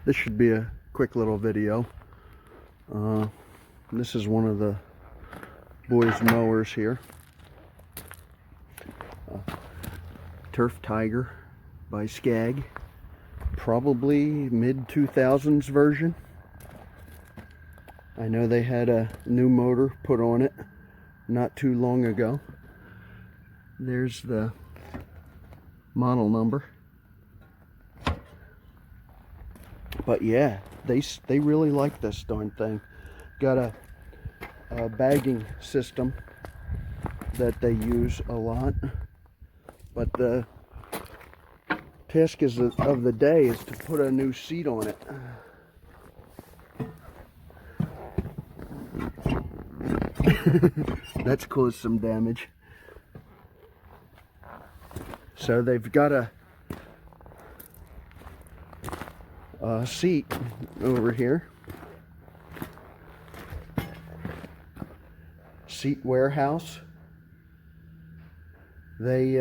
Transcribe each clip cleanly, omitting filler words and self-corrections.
This should be a quick little video. This is one of the boys' mowers here. Turf Tiger by Scag. Probably mid-2000s version. I know they had a new motor put on it not too long ago. There's the model number. But yeah, they really like this darn thing. Got a bagging system that they use a lot. But the task of the day is to put a new seat on it. That's caused some damage. So they've got a seat over here. Seat warehouse. They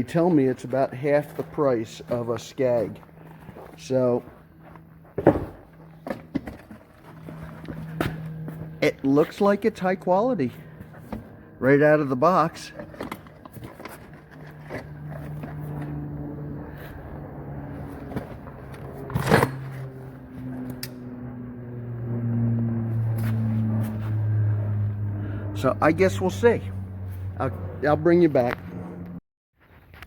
tell me it's about half the price of a Scag. So it looks like it's high quality right out of the box. So I guess we'll see. I'll bring you back.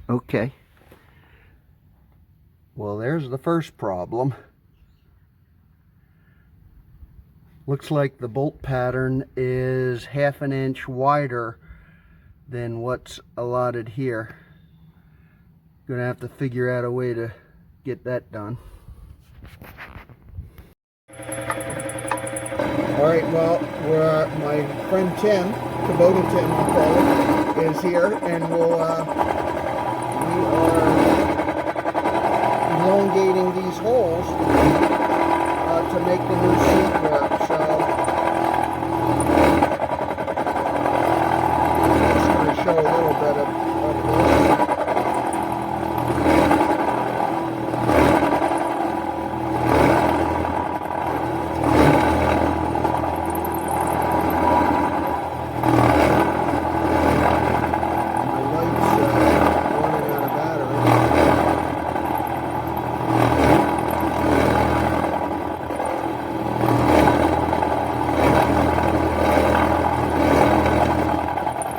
Okay. Well, there's the first problem. Looks like the bolt pattern is ½ an inch wider than what's allotted here. Gonna have to figure out a way to get that done. Alright, well, my friend Tim, Kubota Tim I'll call him, is here, and we are elongating these holes to make the new seat work. So I'm just going to show a little bit of this.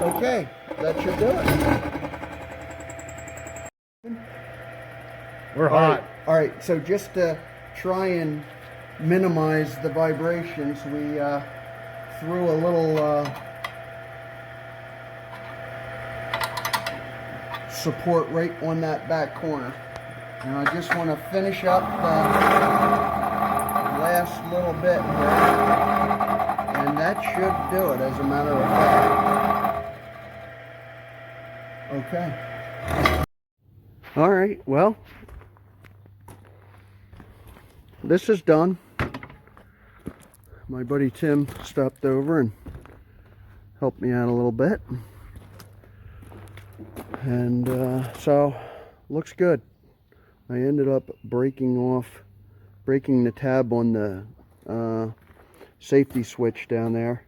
Okay, that should do it. We're hot. All right, so just to try and minimize the vibrations, we threw a little support right on that back corner. And I just want to finish up the last little bit here. And that should do it, as a matter of fact. Okay. All right, well, this is done. My buddy Tim stopped over and helped me out a little bit. And so, looks good. I ended up breaking the tab on the safety switch down there.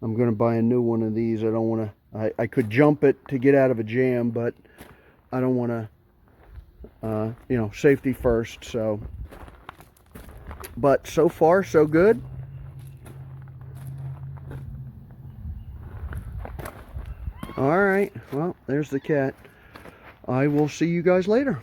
I'm going to buy a new one of these. I don't want to. I could jump it to get out of a jam, but I don't want to, you know, safety first. So, but so far so good. All right, well, there's the cat. I will see you guys later.